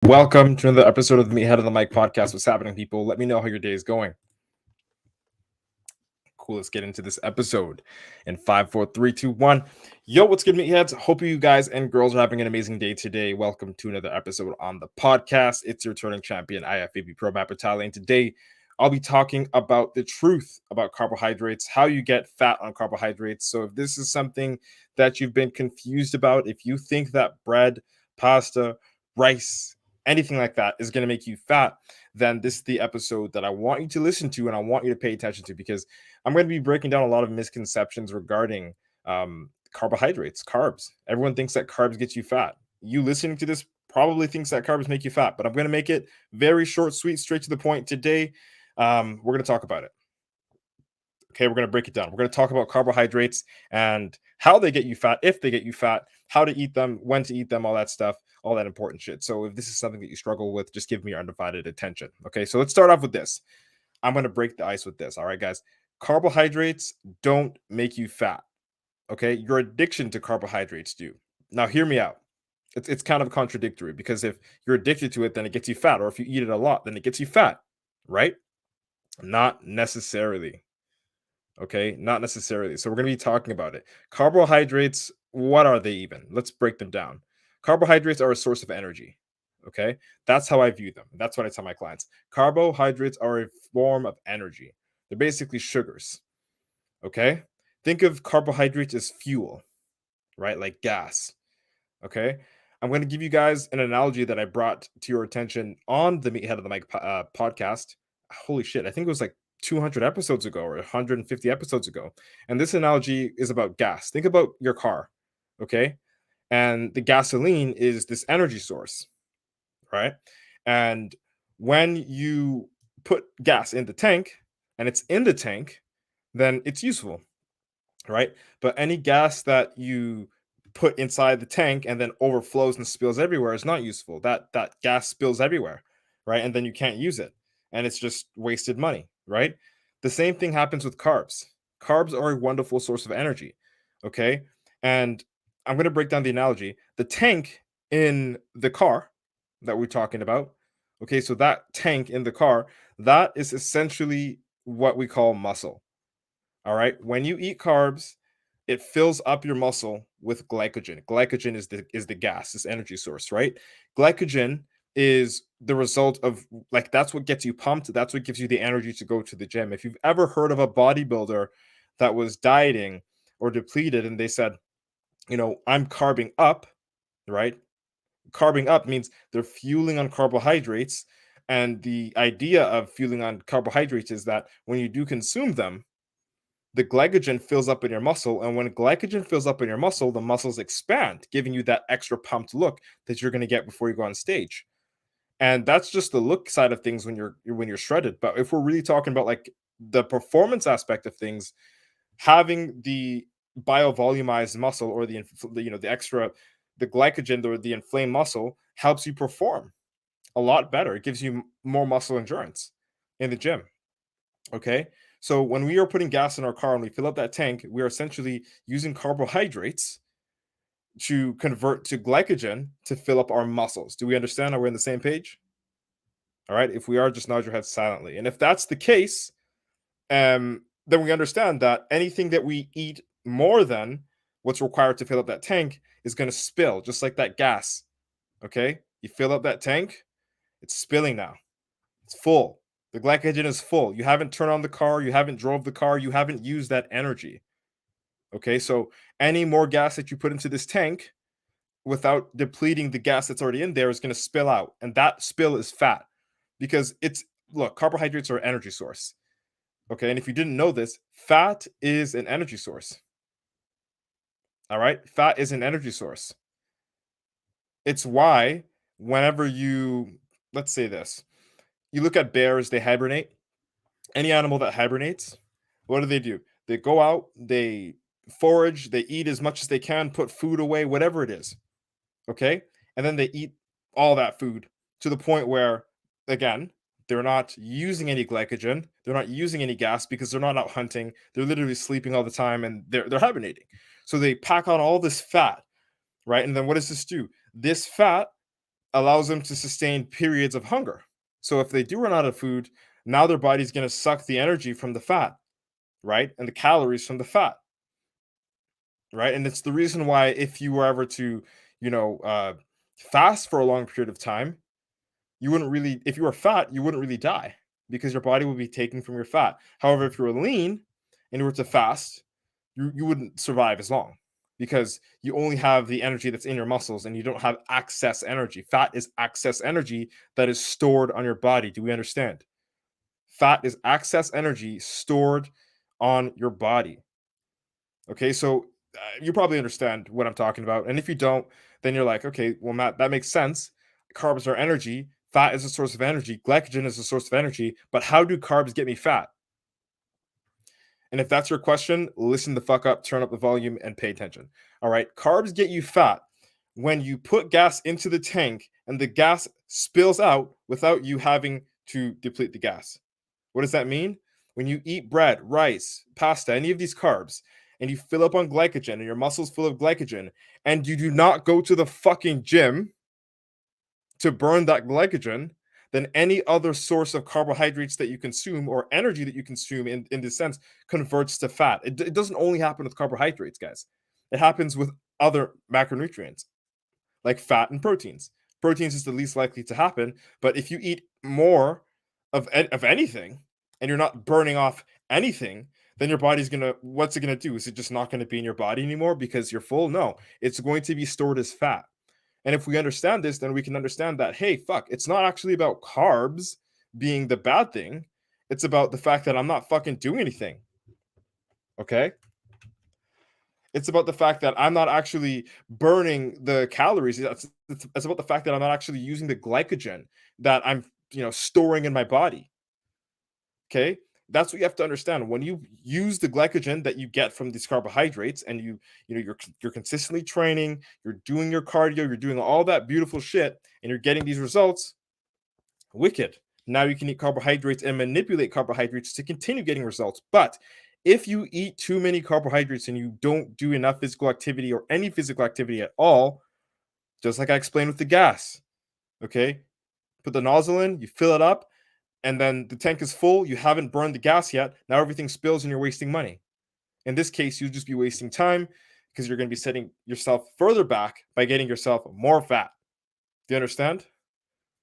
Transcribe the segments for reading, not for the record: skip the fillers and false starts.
Welcome to another episode of the Meathead of the Mic podcast. What's happening, people? Let me know how your day is going. Cool. Let's get into this episode in 5, 4, 3, 2, 1. Yo, what's good, Meatheads? Hope you guys and girls are having an amazing day today. Welcome to another episode on the podcast. It's your returning champion, IFBB PRO Battalion. Today, I'll be talking about the truth about carbohydrates, how you get fat on carbohydrates. So, if this is something that you've been confused about, if you think that bread, pasta, rice, anything like that is going to make you fat, then this is the episode that I want you to listen to and I want you to pay attention to, because I'm going to be breaking down a lot of misconceptions regarding carbohydrates, carbs. Everyone thinks that carbs get you fat. You listening to this probably thinks that carbs make you fat, but I'm going to make it very short, sweet, straight to the point today. We're going to talk about it. Okay, we're going to break it down. We're going to talk about carbohydrates and how they get you fat, if they get you fat, how to eat them, when to eat them, all that stuff, all that important shit. So if this is something that you struggle with, just give me your undivided attention. Okay, so let's start off with this. I'm going to break the ice with this. All right, guys. Carbohydrates don't make you fat. Okay, your addiction to carbohydrates do. Now, hear me out. It's kind of contradictory, because if you're addicted to it, then it gets you fat. Or if you eat it a lot, then it gets you fat, right? Not necessarily. Okay, not necessarily. So we're going to be talking about it. Carbohydrates, what are they even? Let's break them down. Carbohydrates are a source of energy. Okay, that's how I view them. That's what I tell my clients. Carbohydrates are a form of energy. They're basically sugars. Okay, think of carbohydrates as fuel, right? Like gas. Okay, I'm going to give you guys an analogy that I brought to your attention on the Meathead of the Mic podcast. Holy shit, I think it was like 200 episodes ago or 150 episodes ago. And this analogy is about gas. Think about your car, okay? And the gasoline is this energy source, right? And when you put gas in the tank and it's in the tank, then it's useful, right? But any gas that you put inside the tank and then overflows and spills everywhere is not useful. That gas spills everywhere, right? And then you can't use it, and it's just wasted money, right? The same thing happens with carbs. Carbs are a wonderful source of energy, okay? And I'm going to break down the analogy. The tank in the car that we're talking about, okay? So that tank in the car, that is essentially what we call muscle. All right. When you eat carbs, it fills up your muscle with glycogen. Glycogen is the gas, this energy source, right? Glycogen is the result of, like, that's what gets you pumped. That's what gives you the energy to go to the gym. If you've ever heard of a bodybuilder that was dieting or depleted and they said, I'm carbing up, right? Carbing up means they're fueling on carbohydrates. And the idea of fueling on carbohydrates is that when you do consume them, the glycogen fills up in your muscle. And when glycogen fills up in your muscle, the muscles expand, giving you that extra pumped look that you're going to get before you go on stage. And that's just the look side of things when you're shredded. But if we're really talking about like the performance aspect of things, having the biovolumized muscle, or the extra, the glycogen, or the inflamed muscle, helps you perform a lot better. It gives you more muscle endurance in the gym. Okay. So when we are putting gas in our car and we fill up that tank, we are essentially using carbohydrates to convert to glycogen to fill up our muscles. Do we understand? Are we on the same page? All right. If we are, just nod your head silently. And if that's the case, then we understand that anything that we eat more than what's required to fill up that tank is going to spill, just like that gas. Okay. You fill up that tank, it's spilling now. It's full. The glycogen is full. You haven't turned on the car. You haven't drove the car. You haven't used that energy. Okay, so any more gas that you put into this tank without depleting the gas that's already in there is going to spill out. And that spill is fat, because look, carbohydrates are an energy source. Okay, and if you didn't know this, fat is an energy source. All right, fat is an energy source. It's why whenever let's say this, you look at bears, they hibernate. Any animal that hibernates, what do? They go out, they forage, they eat as much as they can, put food away, whatever it is. Okay? And then they eat all that food to the point where, again, they're not using any glycogen, they're not using any gas, because they're not out hunting. They're literally sleeping all the time, and they're hibernating. So they pack on all this fat, right? And then what does this do? This fat allows them to sustain periods of hunger. So if they do run out of food, now their body's going to suck the energy from the fat, right? And the calories from the fat, right? And it's the reason why if you were ever to, you know, fast for a long period of time, you wouldn't really, if you were fat, you wouldn't really die because your body would be taking from your fat. However, if you were lean and you were to fast, you wouldn't survive as long because you only have the energy that's in your muscles and you don't have excess energy. Fat is excess energy that is stored on your body. Do we understand? Fat is excess energy stored on your body. Okay, so you probably understand what I'm talking about. And if you don't, then you're like, okay, well, Matt, that makes sense. Carbs are energy. Fat is a source of energy. Glycogen is a source of energy. But how do carbs get me fat? And if that's your question, listen the fuck up, turn up the volume, and pay attention. All right. Carbs get you fat when you put gas into the tank and the gas spills out without you having to deplete the gas. What does that mean? When you eat bread, rice, pasta, any of these carbs, and you fill up on glycogen and your muscles full of glycogen, and you do not go to the fucking gym to burn that glycogen, then any other source of carbohydrates that you consume or energy that you consume in this sense converts to fat. It doesn't only happen with carbohydrates, guys. It happens with other macronutrients like fat and proteins. Proteins is the least likely to happen, but if you eat more of anything and you're not burning off anything, then your body's gonna, what's it gonna do? Is it just not gonna be in your body anymore because you're full? No, it's going to be stored as fat. And if we understand this, then we can understand that, hey, fuck, it's not actually about carbs being the bad thing. It's about the fact that I'm not fucking doing anything. Okay? It's about the fact that I'm not actually burning the calories. It's about the fact that I'm not actually using the glycogen that I'm, storing in my body. Okay? That's what you have to understand. When you use the glycogen that you get from these carbohydrates and you're consistently training, you're doing your cardio, you're doing all that beautiful shit and you're getting these results, wicked. Now you can eat carbohydrates and manipulate carbohydrates to continue getting results. But if you eat too many carbohydrates and you don't do enough physical activity or any physical activity at all, just like I explained with the gas, okay? Put the nozzle in, you fill it up, and then the tank is full, you haven't burned the gas yet, now everything spills and you're wasting money. In this case, you'll just be wasting time because you're going to be setting yourself further back by getting yourself more fat. Do you understand?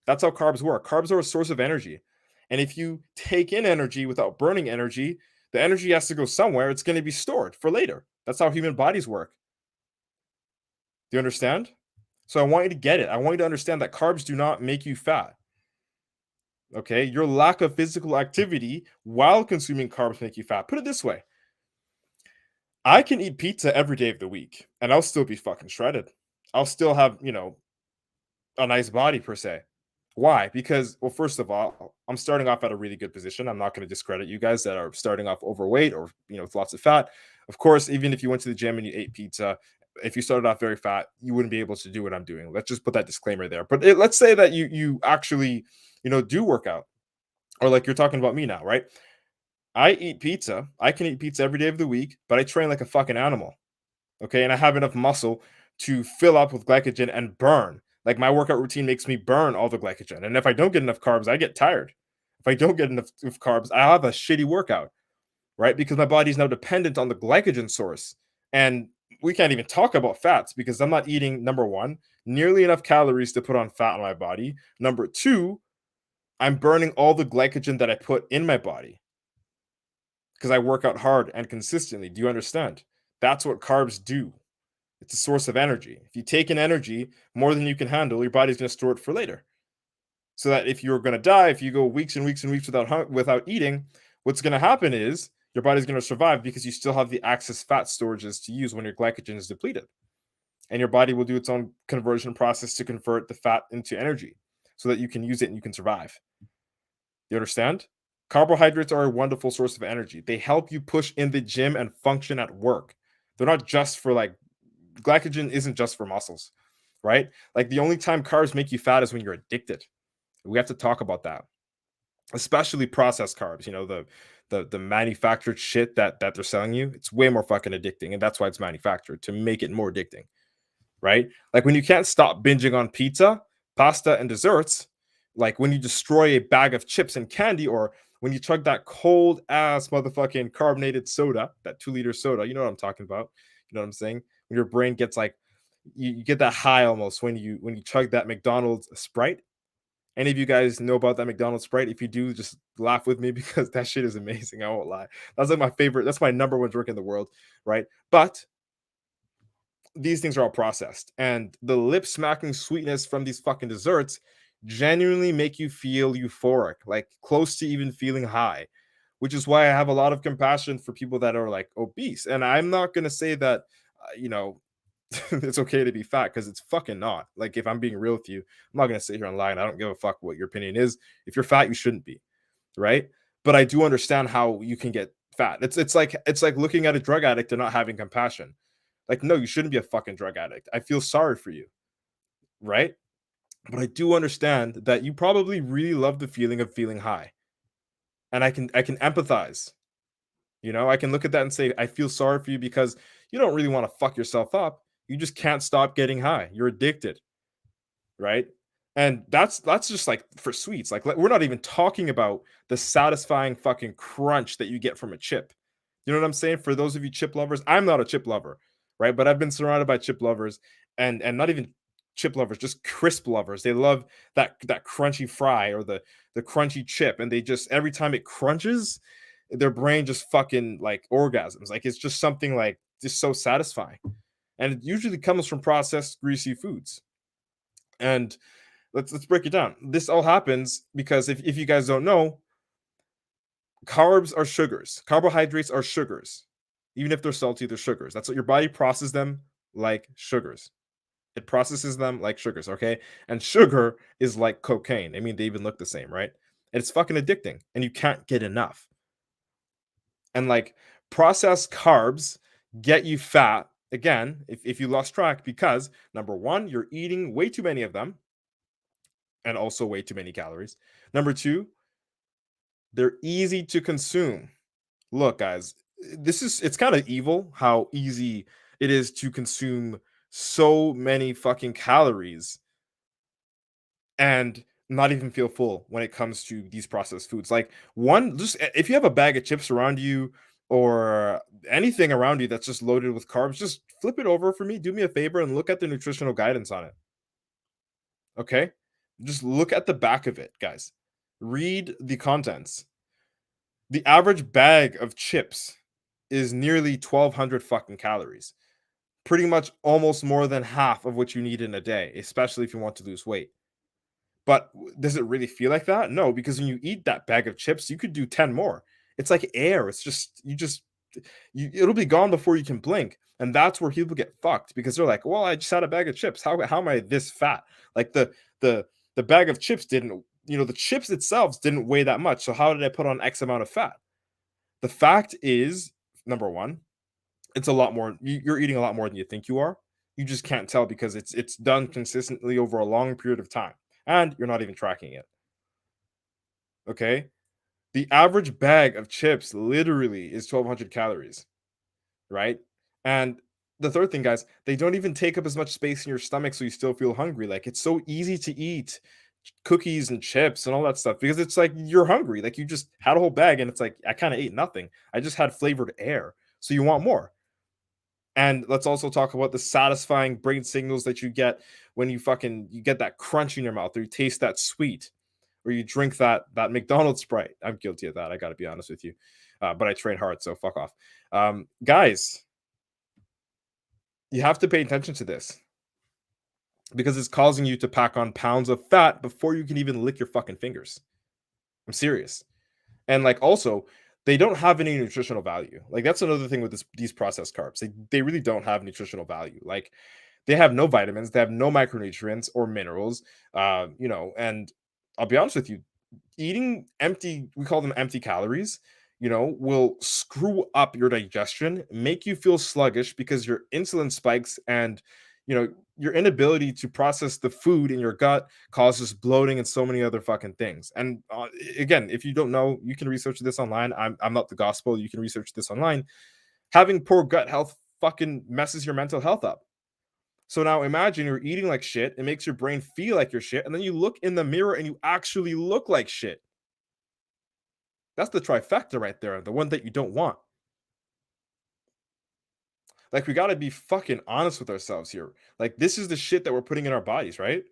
That's how carbs work. Carbs are a source of energy. And if you take in energy without burning energy, the energy has to go somewhere. It's going to be stored for later. That's how human bodies work. Do you understand? So I want you to get it. I want you to understand that carbs do not make you fat. Okay, your lack of physical activity while consuming carbs make you fat. Put it this way. I can eat pizza every day of the week and I'll still be fucking shredded. I'll still have, a nice body per se. Why? Because, well, first of all, I'm starting off at a really good position. I'm not going to discredit you guys that are starting off overweight or, with lots of fat. Of course, even if you went to the gym and you ate pizza, if you started off very fat, you wouldn't be able to do what I'm doing. Let's just put that disclaimer there. But let's say that you actually, do work out, or like you're talking about me now, right? I eat pizza. I can eat pizza every day of the week, but I train like a fucking animal. Okay. And I have enough muscle to fill up with glycogen and burn. Like my workout routine makes me burn all the glycogen. And if I don't get enough carbs, I get tired. If I don't get enough carbs, I have a shitty workout, right? Because my body's now dependent on the glycogen source. And we can't even talk about fats because I'm not eating, number one, nearly enough calories to put on fat on my body. Number two, I'm burning all the glycogen that I put in my body because I work out hard and consistently. Do you understand? That's what carbs do. It's a source of energy. If you take in energy more than you can handle, your body's going to store it for later. So that if you're going to die, if you go weeks and weeks and weeks without eating, what's going to happen is your body's going to survive because you still have the excess fat storages to use when your glycogen is depleted. And your body will do its own conversion process to convert the fat into energy so that you can use it and you can survive. You understand? Carbohydrates are a wonderful source of energy. They help you push in the gym and function at work. They're not just for glycogen isn't just for muscles, right? Like the only time carbs make you fat is when you're addicted. We have to talk about that, especially processed carbs. The manufactured shit that they're selling you. It's way more fucking addicting, and that's why it's manufactured to make it more addicting, right? Like when you can't stop binging on pizza, Pasta and desserts, like when you destroy a bag of chips and candy, or when you chug that cold ass motherfucking carbonated soda, that 2 liter soda, you know what I'm talking about. You know what I'm saying? When your brain gets like, you get that high almost when you chug that McDonald's Sprite. Any of you guys know about that McDonald's Sprite? If you do, just laugh with me because that shit is amazing. I won't lie. That's like my favorite. That's my number one drink in the world, right? But these things are all processed, and the lip smacking sweetness from these fucking desserts genuinely make you feel euphoric, like close to even feeling high, which is why I have a lot of compassion for people that are like obese. And I'm not going to say that it's okay to be fat, because it's fucking not. Like, if I'm being real with you, I'm not going to sit here and lie, and I don't give a fuck what your opinion is. If you're fat, you shouldn't be, right? But I do understand how you can get fat. It's like looking at a drug addict and not having compassion. Like, no, you shouldn't be a fucking drug addict. I feel sorry for you, right? But I do understand that you probably really love the feeling of feeling high. And I can empathize. I can look at that and say, I feel sorry for you, because you don't really want to fuck yourself up. You just can't stop getting high. You're addicted, right? And that's just like for sweets. Like, we're not even talking about the satisfying fucking crunch that you get from a chip. You know what I'm saying? For those of you chip lovers, I'm not a chip lover, right? But I've been surrounded by chip lovers, and not even chip lovers, just crisp lovers. They love that crunchy fry, or the crunchy chip, and they just, every time it crunches, their brain just fucking like orgasms. Like, it's just something like just so satisfying. And it usually comes from processed greasy foods. And let's break it down. This all happens because, if you guys don't know, carbs are sugars. Carbohydrates are sugars. Even if they're salty, they're sugars. That's what your body processes them, like sugars. It processes them like sugars, okay? And sugar is like cocaine. I mean, they even look the same, right? And it's fucking addicting, and you can't get enough. And like, processed carbs get you fat again, if you lost track, because number one, you're eating way too many of them, and also way too many calories. Number two, they're easy to consume. Look, guys, it's kind of evil how easy it is to consume so many fucking calories and not even feel full when it comes to these processed foods. Like, one, just if you have a bag of chips around you, or anything around you that's just loaded with carbs, just flip it over for me. Do me a favor and look at the nutritional guidance on it. Okay? Just look at the back of it, guys. Read the contents. The average bag of chips is nearly 1,200 fucking calories. Pretty much almost more than half of what you need in a day, especially if you want to lose weight. But does it really feel like that? No, because when you eat that bag of chips, you could do 10 more. It's like air. It's just, it'll be gone before you can blink. And that's where people get fucked, because they're like, well, I just had a bag of chips. How am I this fat? Like, the bag of chips didn't, the chips itself didn't weigh that much. So how did I put on X amount of fat? The fact is, number one, it's a lot more. You're eating a lot more than you think you are. You just can't tell, because it's done consistently over a long period of time, and you're not even tracking it. Okay? The average bag of chips literally is 1,200 calories, right? And the third thing, guys, they don't even take up as much space in your stomach, so you still feel hungry. Like, it's so easy to eat cookies and chips and all that stuff, because it's like you're hungry. Like, you just had a whole bag, and it's like, I kind of ate nothing. I just had flavored air. So you want more. And let's also talk about the satisfying brain signals that you get when you get that crunch in your mouth, or you taste that sweet, or you drink that McDonald's Sprite. I'm guilty of that. I got to be honest with you, but I train hard, so fuck off, guys. You have to pay attention to this, because it's causing you to pack on pounds of fat before you can even lick your fucking fingers. I'm serious. And like, also, they don't have any nutritional value. Like, that's another thing with these processed carbs. They really don't have nutritional value. Like, they have no vitamins, they have no micronutrients or minerals. And I'll be honest with you, eating empty, we call them empty calories, will screw up your digestion, make you feel sluggish, because your insulin spikes, and your inability to process the food in your gut causes bloating and so many other fucking things. And again, if you don't know, you can research this online. I'm not the gospel. You can research this online. Having poor gut health fucking messes your mental health up. So now imagine you're eating like shit. It makes your brain feel like you're shit. And then you look in the mirror and you actually look like shit. That's the trifecta right there. The one that you don't want. Like, we got to be fucking honest with ourselves here. Like, this is the shit that we're putting in our bodies, right?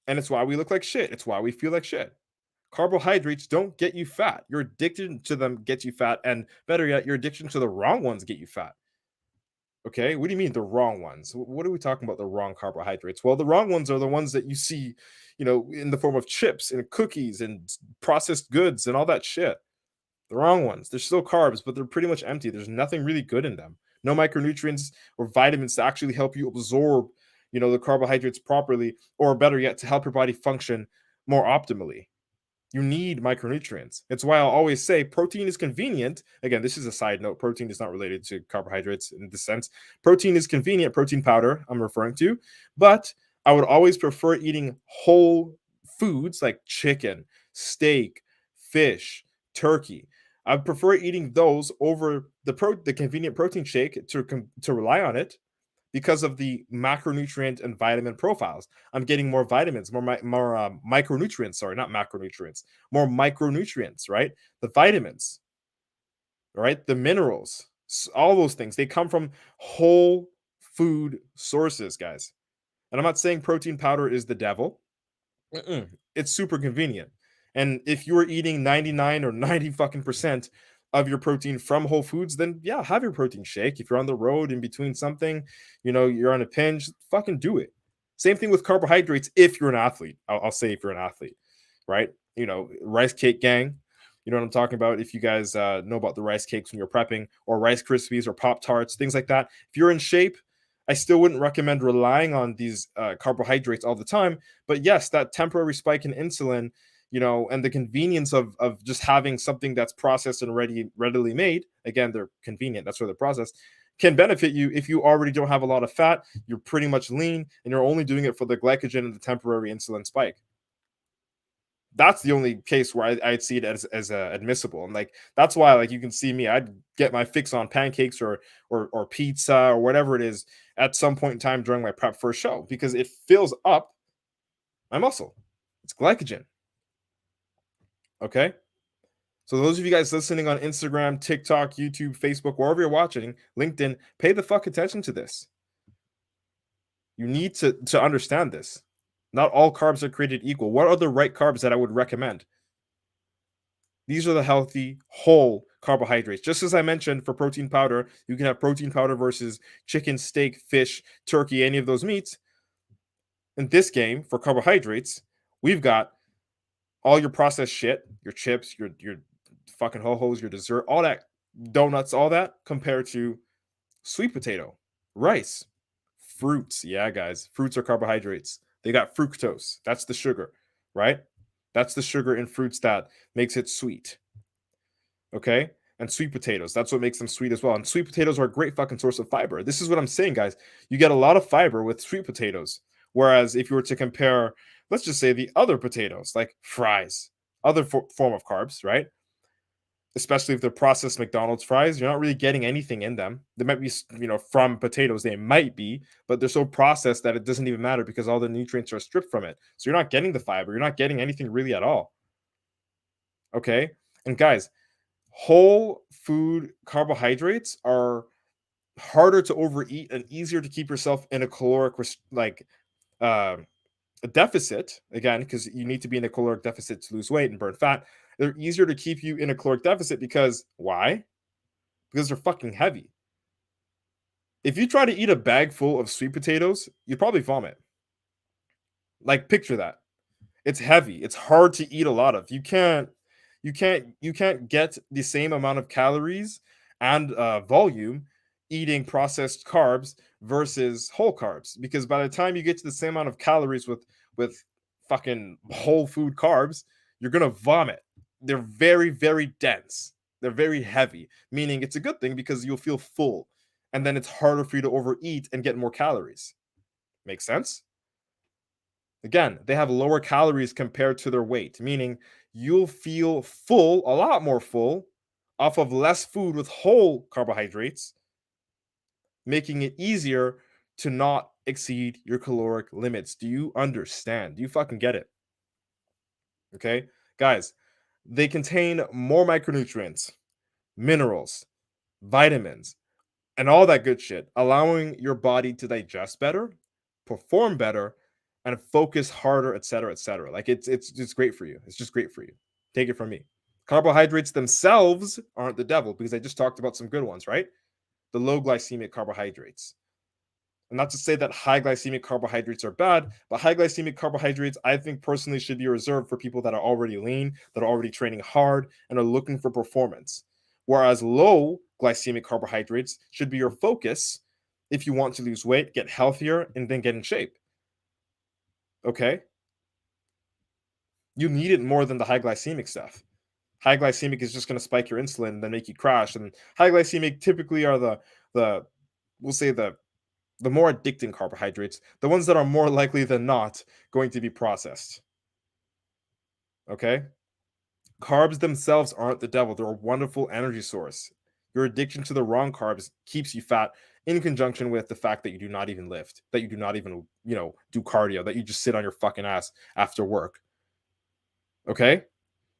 And it's why we look like shit. It's why we feel like shit. Carbohydrates don't get you fat. Your addiction to them gets you fat. And better yet, your addiction to the wrong ones get you fat. Okay, what do you mean the wrong ones? What are we talking about? The wrong carbohydrates? Well, the wrong ones are the ones that you see, in the form of chips and cookies and processed goods and all that shit. The wrong ones. They're still carbs, but they're pretty much empty. There's nothing really good in them. No micronutrients or vitamins to actually help you absorb, the carbohydrates properly, or better yet, to help your body function more optimally. You need micronutrients. It's why I'll always say protein is convenient. Again, this is a side note. Protein is not related to carbohydrates in this sense. Protein is convenient, protein powder I'm referring to, but I would always prefer eating whole foods like chicken, steak, fish, turkey. I prefer eating those over the convenient protein shake to rely on it because of the macronutrient and vitamin profiles. I'm getting more vitamins, more micronutrients. Sorry, not macronutrients, more micronutrients. Right, the vitamins, right, the minerals, all those things. They come from whole food sources, guys. And I'm not saying protein powder is the devil. It's super convenient. And if you're eating 99 or 90 fucking percent of your protein from whole foods, then yeah, have your protein shake. If you're on the road in between something, you're on a pinch, fucking do it. Same thing with carbohydrates if you're an athlete. I'll say if you're an athlete, right? Rice cake gang. You know what I'm talking about? If you guys know about the rice cakes when you're prepping, or Rice Krispies or Pop Tarts, things like that. If you're in shape, I still wouldn't recommend relying on these carbohydrates all the time. But yes, that temporary spike in insulin, and the convenience of just having something that's processed and readily made. Again, they're convenient. That's where they're processed. Can benefit you if you already don't have a lot of fat. You're pretty much lean, and you're only doing it for the glycogen and the temporary insulin spike. That's the only case where I'd see it as admissible, and like that's why, like, you can see me, I'd get my fix on pancakes or pizza or whatever it is at some point in time during my prep for a show, because it fills up my muscle. It's glycogen. Okay, so those of you guys listening on Instagram, TikTok, YouTube, Facebook, wherever you're watching, LinkedIn, pay the fuck attention to this. You need to understand this. Not all carbs are created equal. What are the right carbs that I would recommend? These are the healthy, whole carbohydrates. Just as I mentioned for protein powder, you can have protein powder versus chicken, steak, fish, turkey, any of those meats. In this game, for carbohydrates, we've got all your processed shit, your chips, your fucking ho-hos, your dessert, all that, donuts, all that, compared to sweet potato, rice, fruits. Yeah, guys, fruits are carbohydrates. They got fructose. That's the sugar, right? That's the sugar in fruits that makes it sweet. Okay? And sweet potatoes. That's what makes them sweet as well. And sweet potatoes are a great fucking source of fiber. This is what I'm saying, guys. You get a lot of fiber with sweet potatoes. Whereas if you were to compare, let's just say, the other potatoes, like fries, other form of carbs, right? Especially if they're processed McDonald's fries, you're not really getting anything in them. They might be, from potatoes, they might be, but they're so processed that it doesn't even matter because all the nutrients are stripped from it. So you're not getting the fiber. You're not getting anything really at all. Okay? And guys, whole food carbohydrates are harder to overeat and easier to keep yourself in a caloric uh, a deficit, again, because you need to be in a caloric deficit to lose weight and burn fat. They're easier to keep you in a caloric deficit because why? Because they're fucking heavy. If you try to eat a bag full of sweet potatoes, you'd probably vomit. Like, picture that. It's heavy. It's hard to eat a lot of. You can't get the same amount of calories and volume eating processed carbs versus whole carbs, because by the time you get to the same amount of calories with fucking whole food carbs, you're gonna vomit. They're very, very dense. They're very heavy, meaning it's a good thing because you'll feel full, and then it's harder for you to overeat and get more calories. Make sense? Again, they have lower calories compared to their weight, meaning you'll feel full, a lot more full, off of less food with whole carbohydrates, making it easier to not exceed your caloric limits. Do you understand? Do you fucking get it? Okay, guys, they contain more micronutrients, minerals, vitamins, and all that good shit, allowing your body to digest better, perform better, and focus harder, etc., etc. Like it's just great for you. It's just great for you. Take it from me. Carbohydrates themselves aren't the devil, because I just talked about some good ones, right? The low glycemic carbohydrates. And not to say that high glycemic carbohydrates are bad, but high glycemic carbohydrates, I think personally, should be reserved for people that are already lean, that are already training hard, and are looking for performance. Whereas low glycemic carbohydrates should be your focus if you want to lose weight, get healthier, and then get in shape. Okay? You need it more than the high glycemic stuff. High glycemic is just going to spike your insulin and then make you crash. And high glycemic typically are the we'll say the more addicting carbohydrates, the ones that are more likely than not going to be processed. Okay? Carbs themselves aren't the devil. They're a wonderful energy source. Your addiction to the wrong carbs keeps you fat, in conjunction with the fact that you do not even lift, that you do not even, do cardio, that you just sit on your fucking ass after work. Okay?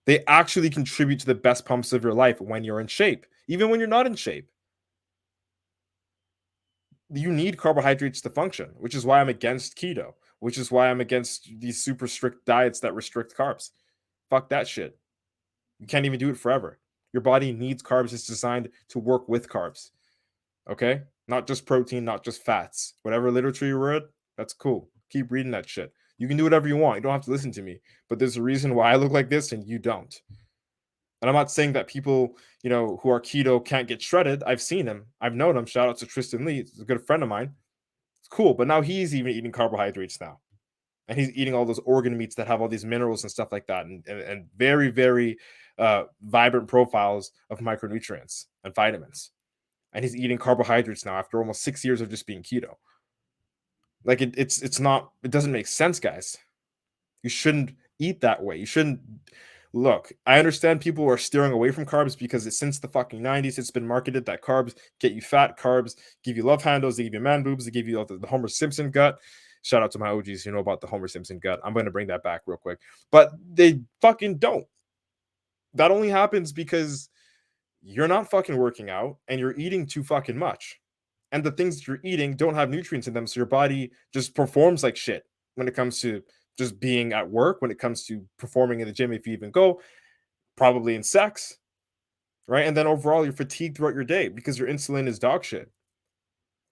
They actually contribute to the best pumps of your life when you're in shape, even when you're not in shape. You need carbohydrates to function, which is why I'm against keto, which is why I'm against these super strict diets that restrict carbs. Fuck that shit. You can't even do it forever. Your body needs carbs. It's designed to work with carbs. Okay? Not just protein, not just fats. Whatever literature you read, that's cool. Keep reading that shit. You can do whatever you want. You don't have to listen to me. But there's a reason why I look like this and you don't. And I'm not saying that people, who are keto can't get shredded. I've seen him. I've known him. Shout out to Tristan Lee. He's a good friend of mine. It's cool. But now he's even eating carbohydrates now. And he's eating all those organ meats that have all these minerals and stuff like that. And very, very vibrant profiles of micronutrients and vitamins. And he's eating carbohydrates now after almost 6 years of just being keto. Like it's not, it doesn't make sense, guys. You shouldn't eat that way. You shouldn't. Look, I understand people are steering away from carbs because since the fucking 90s, it's been marketed that carbs get you fat, carbs give you love handles, they give you man boobs, they give you the Homer Simpson gut. Shout out to my OGs who know about the Homer Simpson gut. I'm going to bring that back real quick. But they fucking don't. That only happens because you're not fucking working out and you're eating too fucking much. And the things that you're eating don't have nutrients in them, so your body just performs like shit when it comes to just being at work, when it comes to performing in the gym, if you even go, probably in sex, right? And then overall, you're fatigued throughout your day because your insulin is dog shit.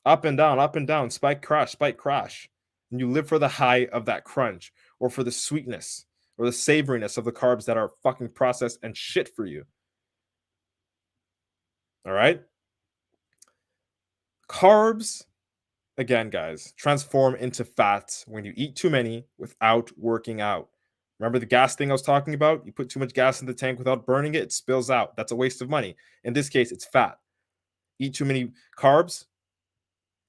Up and down, spike, crash. And you live for the high of that crunch, or for the sweetness or the savoriness of the carbs that are fucking processed and shit for you. All right? Carbs, again, guys, transform into fats when you eat too many without working out. Remember the gas thing I was talking about? You put too much gas in the tank without burning it, it spills out. That's a waste of money. In this case, it's fat. Eat too many carbs,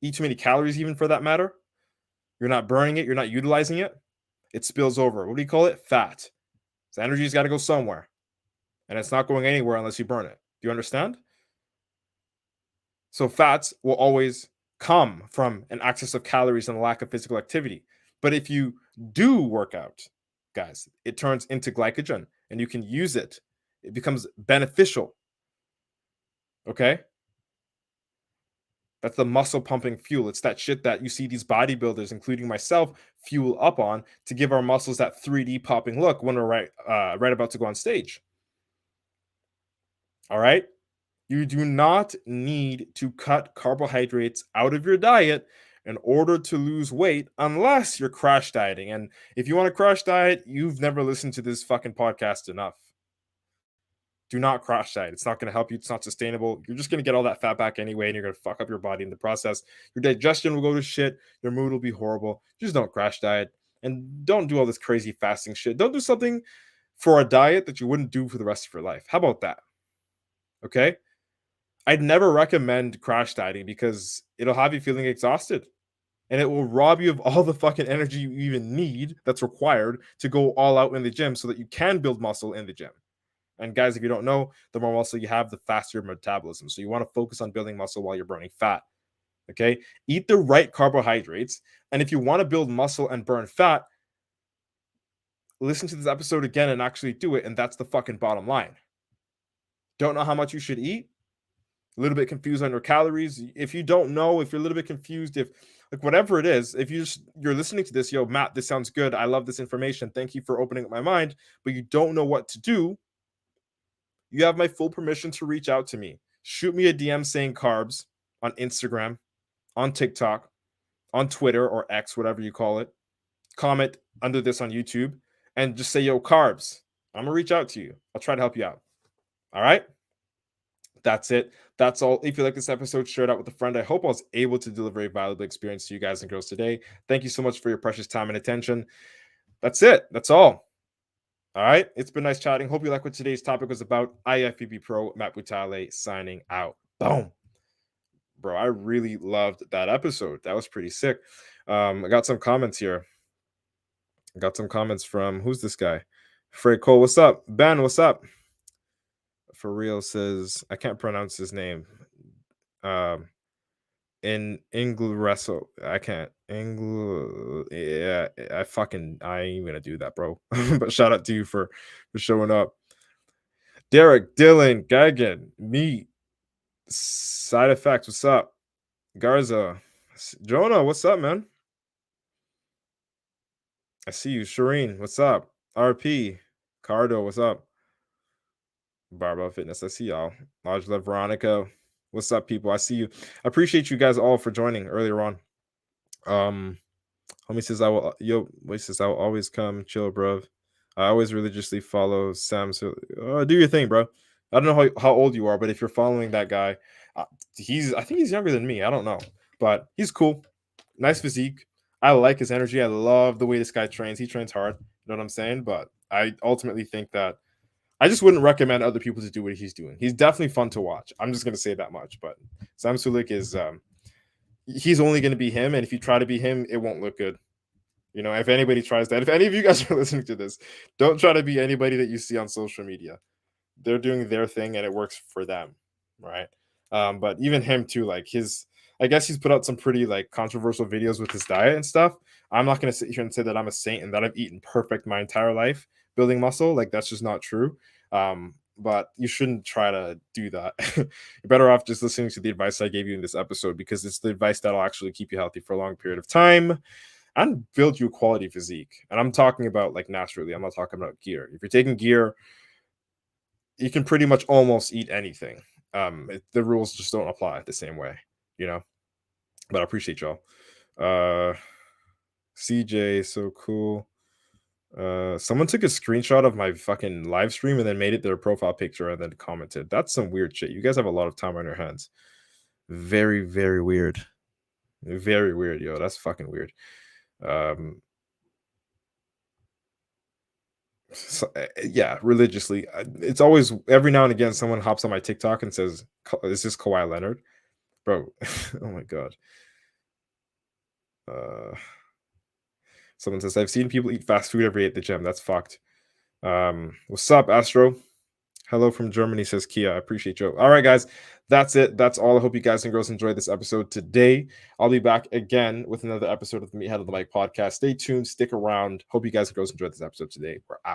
eat too many calories, even for that matter. You're not burning it, you're not utilizing it. It spills over. What do you call it? Fat. So energy's got to go somewhere. And it's not going anywhere unless you burn it. Do you understand? So fats will always come from an excess of calories and a lack of physical activity. But if you do work out, guys, it turns into glycogen and you can use it. It becomes beneficial. Okay? That's the muscle pumping fuel. It's that shit that you see these bodybuilders, including myself, fuel up on to give our muscles that 3D popping look when we're right about to go on stage. All right? You do not need to cut carbohydrates out of your diet in order to lose weight unless you're crash dieting. And if you want to crash diet, you've never listened to this fucking podcast enough. Do not crash diet. It's not going to help you. It's not sustainable. You're just going to get all that fat back anyway, and you're going to fuck up your body in the process. Your digestion will go to shit. Your mood will be horrible. Just don't crash diet. And don't do all this crazy fasting shit. Don't do something for a diet that you wouldn't do for the rest of your life. How about that? Okay? I'd never recommend crash dieting because it'll have you feeling exhausted. And it will rob you of all the fucking energy you even need that's required to go all out in the gym so that you can build muscle in the gym. And guys, if you don't know, the more muscle you have, the faster your metabolism. So you want to focus on building muscle while you're burning fat. Okay, eat the right carbohydrates. And if you want to build muscle and burn fat, listen to this episode again and actually do it. And that's the fucking bottom line. Don't know how much you should eat? A little bit confused on your calories. If you don't know, if you're a little bit confused, if like whatever it is, if you're listening to this, yo, Matt, this sounds good. I love this information. Thank you for opening up my mind, but you don't know what to do. You have my full permission to reach out to me. Shoot me a DM saying carbs on Instagram, on TikTok, on Twitter or X, whatever you call it. Comment under this on YouTube and just say, yo, carbs. I'm gonna reach out to you. I'll try to help you out. All right. That's it. That's all. If you like this episode, share it out with a friend. I hope I was able to deliver a valuable experience to you guys and girls today. Thank you so much for your precious time and attention. That's it. That's all. All right. It's been nice chatting. Hope you like what today's topic was about. IFBB Pro, Matt Butale signing out. Boom. Bro, I really loved that episode. That was pretty sick. I got some comments here. I got some comments from, who's this guy? Fred Cole, what's up? Ben, what's up? For real says, I can't pronounce his name. In Ingleresso, I can't. Yeah, I ain't gonna do that, bro. But shout out to you for showing up. Derek, Dylan, Gagan, me, Side Effects, what's up? Garza, Jonah, what's up, man? I see you. Shireen, what's up? RP, Cardo, what's up? Barbell Fitness, I see y'all. Large Love, Veronica, what's up, people? I see you. I appreciate you guys all for joining earlier on. Homie says I will. Wait, says I will always come chill, bro. I always religiously follow Sam. So do your thing, bro. I don't know how old you are, but if you're following that guy, I think he's younger than me. I don't know, but he's cool. Nice physique. I like his energy. I love the way this guy trains. He trains hard. You know what I'm saying? But I ultimately think that I just wouldn't recommend other people to do what he's doing. He's definitely fun to watch. I'm just gonna say that much. But Sam Sulek is he's only going to be him, and if you try to be him, it won't look good. You know, if anybody tries that, if any of you guys are listening to this, don't try to be anybody that you see on social media. They're doing their thing and it works for them, right? But even him too, like I guess he's put out some pretty like controversial videos with his diet and stuff. I'm not going to sit here and say that I'm a saint and that I've eaten perfect my entire life building muscle. Like that's just not true. But you shouldn't try to do that. You're better off just listening to the advice I gave you in this episode, because it's the advice that'll actually keep you healthy for a long period of time and build you a quality physique. And I'm talking about like naturally. I'm not talking about gear. If you're taking gear, you can pretty much almost eat anything. The rules just don't apply the same way, you know. But I appreciate y'all. CJ, so cool. Someone took a screenshot of my fucking live stream and then made it their profile picture and then commented. That's some weird shit. You guys have a lot of time on your hands. Very, very weird. Very weird, yo. That's fucking weird. Yeah, religiously. It's always every now and again someone hops on my TikTok and says, "Is this Kawhi Leonard?" Bro, oh my god. Someone says, I've seen people eat fast food every day at the gym. That's fucked. What's up, Astro? Hello from Germany, says Kia. I appreciate you. All right, guys. That's it. That's all. I hope you guys and girls enjoyed this episode today. I'll be back again with another episode of the Meathead of the Mic podcast. Stay tuned. Stick around. Hope you guys and girls enjoyed this episode today. We're out.